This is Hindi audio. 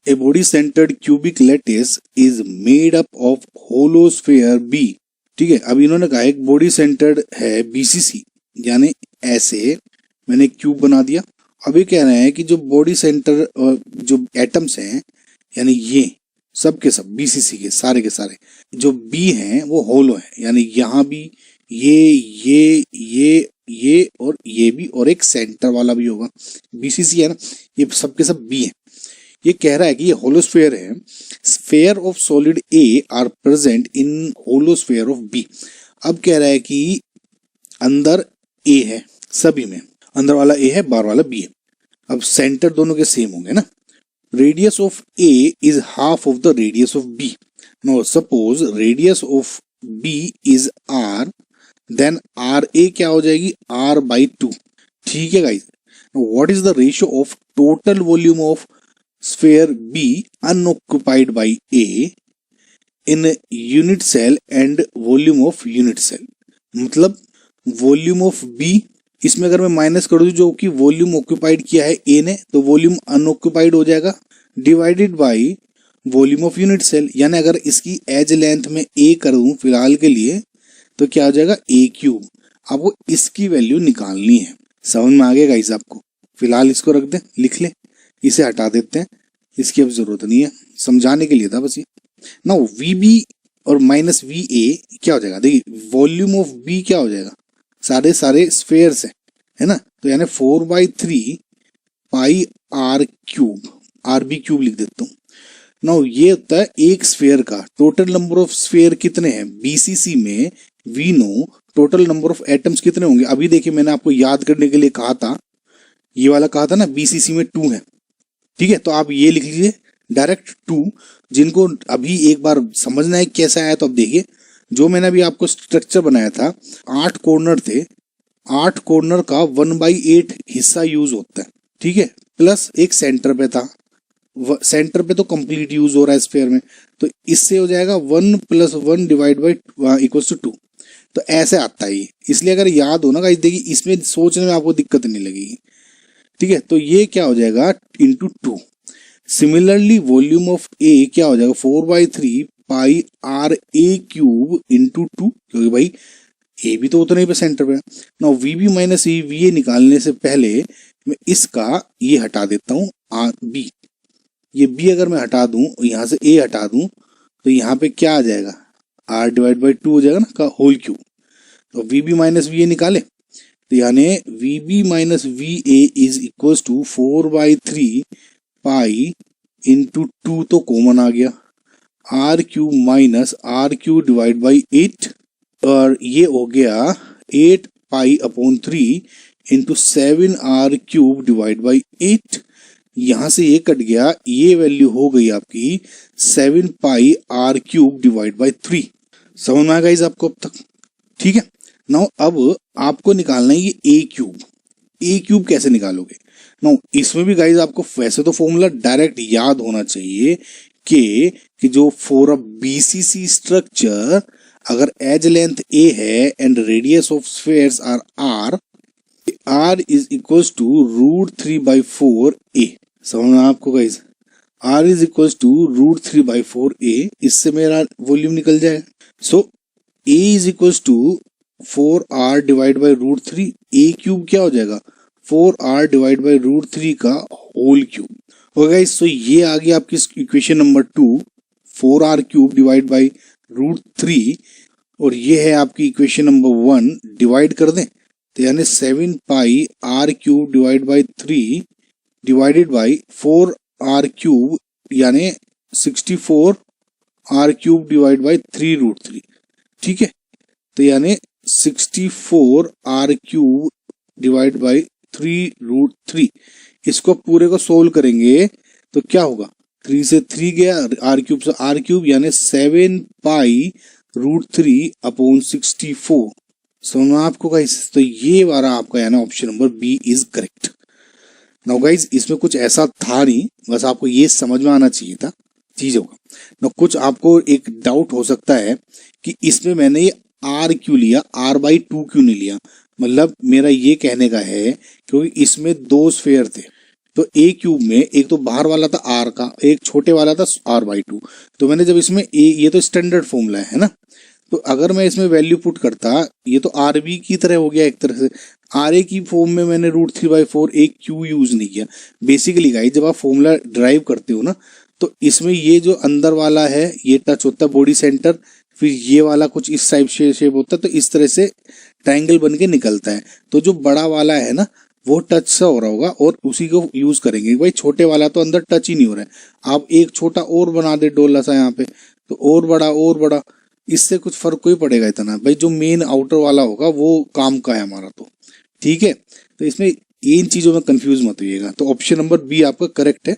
A body centered cubic lattice is made up of hollow sphere B। ठीक है, अब इन्होंने कहा एक बॉडी सेंटर्ड है BCC, यानी ऐसे मैंने क्यूब बना दिया। अब ये कह रहे हैं कि जो बॉडी सेंटर जो एटम्स हैं यानी ये सब के सब BCC के सारे जो B हैं वो होलो है, यानी यहाँ भी ये और ये भी और एक सेंटर वाला भी होगा। BCC है ना, ये सब के सब B है। ये कह रहा है कि ये होलोस्फेयर है। Sphere of solid A are present in hollow sphere of B। अब कह रहा है कि अंदर A है, सभी में अंदर वाला A है, बाहर वाला B है। अब सेंटर दोनों के सेम होंगे ना। Radius of A is half of the radius of B। Now suppose radius of B is R, then RA क्या हो जाएगी, R/2। ठीक है guys, what is the ratio of total volume of sphere B unoccupied by A in unit cell and volume of unit cell। मतलब वॉल्यूम ऑफ B, इसमें अगर मैं माइनस कर दूं जो कि वॉल्यूम ऑक्यूपाइड किया है A ने, तो वॉल्यूम अनऑक्यूपाइड हो जाएगा, divided by volume of unit cell. यानी अगर इसकी एज लेंथ में A कर दूं फिलहाल के लिए तो क्या हो जाएगा, A³। आपको इसकी वैल्यू निकालनी है। समझ में आ गया गाइस आपको? फिलहाल इसको रख दें, लिख ले, इसे हटा देते हैं, इसकी अब जरूरत नहीं है, समझाने के लिए था बस ये। नाउ VB और माइनस VA क्या हो जाएगा, देखिए वॉल्यूम ऑफ B क्या हो जाएगा, सारे स्फेयर्स है ना, तो यानी 4/3 पाई RB³ लिख देता हूँ। नाउ ये होता है एक स्फेयर का टोटल नंबर ऑफ स्फेयर कितने हैं BCC में, we know total number of atoms कितने होंगे। अभी देखिए मैंने आपको याद करने के लिए कहा था, ये वाला कहा था ना BCC में 2 है। ठीक है, तो आप ये लिख लीजिए डायरेक्ट 2। जिनको अभी एक बार समझना है कैसा आया, तो अब देखिए जो मैंने अभी आपको स्ट्रक्चर बनाया था, 8 कॉर्नर थे, 8 कॉर्नर का 1/8 हिस्सा यूज होता है। ठीक है, प्लस एक सेंटर पे था, सेंटर पे तो कंप्लीट यूज हो रहा है स्फेयर में, तो इससे हो जाएगा 1 + 1 = 2। तो ऐसे आता है ये, इसलिए अगर याद हो ना गाइस, देखिए इसमें सोचने में आपको दिक्कत नहीं लगेगी। ठीक है, तो ये क्या हो जाएगा × 2। सिमिलरली वॉल्यूम ऑफ A क्या हो जाएगा, 4/3 पाई RA³ × 2, क्योंकि भाई A भी तो उतना ही पे सेंटर पे। ना VB माइनस VA निकालने से पहले मैं इसका ये हटा देता हूँ B। ये B अगर मैं हटा दूं, यहाँ से A हटा दूं, तो यहाँ पे क्या आ जाएगा, R/2 हो जाएगा ना का होल क्यूब। तो VB माइनस VA निकाले, तो यानी VB minus VA is equal to 4/3 pi × 2 तो कॉमन आ गया, R³ minus RQ divide by 8, और ये हो गया 8 π/3 × 7R³ डिवाइड बाई 8। यहां से ये कट गया, ये वैल्यू हो गई आपकी 7 πR³ डिवाइड बाई 3। समझ में आ गाइस आपको अब तक? ठीक है, नाउ अब आपको निकालना है ये A³ कैसे निकालोगे। नाउ इसमें भी गाइस आपको वैसे तो फॉर्मूला डायरेक्ट याद होना चाहिए कि जो फॉर अ BCC स्ट्रक्चर अगर एज लेंथ A है and radius of spheres are R is equal to √3/4A। समझ में आपको guys, R is equal to √3/4A, इससे मेरा वॉल्यूम निकल जाएगा। So A is equal to 4R divide by √3, A³ क्या हो जाएगा 4R डिवाइड बाई √3 का होल क्यूब हो गया। सो ये आ गया आपकी equation number 2, 4R³ divide by √3, और ये है आपकी इक्वेशन नंबर 1। डिवाइड कर दें तो यानी 7 πR³ divide by 3 divided by 4R³ यानी 64R³ डिवाइड बाई 3√3। ठीक है, तो यानी 64R³ डिवाइड बाई 3√3। इसको पूरे को सोल्व करेंगे तो क्या होगा, 3 से 3 गया, R³ से R³ यानी 7 π√3/64। समझ आपको गाइस, तो ये वाला आपका यानी option number B is correct. Now guys इसमें कुछ ऐसा था नहीं, बस आपको ये समझ में आना चाहिए था चीजों का। नाउ कुछ आपको एक डाउट हो सकता है कि इसमें मैंने ये R क्यों लिया, R/2 क्यों नहीं लिया। मतलब मेरा ये कहने का है क्योंकि इसमें 2 स्फेयर थे, तो ए क्यूब में एक तो बाहर वाला था आर का, एक छोटे वाला था r/2। तो मैंने जब इसमें ये तो स्टैंडर्ड फॉर्मूला है ना, तो अगर मैं इसमें वैल्यू पुट करता, ये तो आर बी की तरह हो गया एक तरह से। आर ए की फॉर्म में मैंने √3/4 एक क्यू यूज नहीं किया। बेसिकली गाइस जब आप फॉर्मूला ड्राइव करते हो ना, तो इसमें ये जो अंदर वाला है ये टच होता है बॉडी सेंटर, फिर ये वाला कुछ इस टाइप से शेप होता है, तो इस तरह से ट्रायंगल बन के निकलता है। तो जो बड़ा वाला है ना वो टच सा हो रहा होगा और उसी को यूज करेंगे। भाई छोटे वाला तो अंदर टच ही नहीं हो रहा है, आप एक छोटा और बना दे डोला सा यहाँ पे, तो और बड़ा, इससे कुछ फर्क कोई पड़ेगा इतना। भाई जो मेन आउटर वाला होगा वो काम का है हमारा, तो ठीक है। तो इसमें इन चीजों में कंफ्यूज मत होइएगा। तो ऑप्शन नंबर बी आपका करेक्ट है।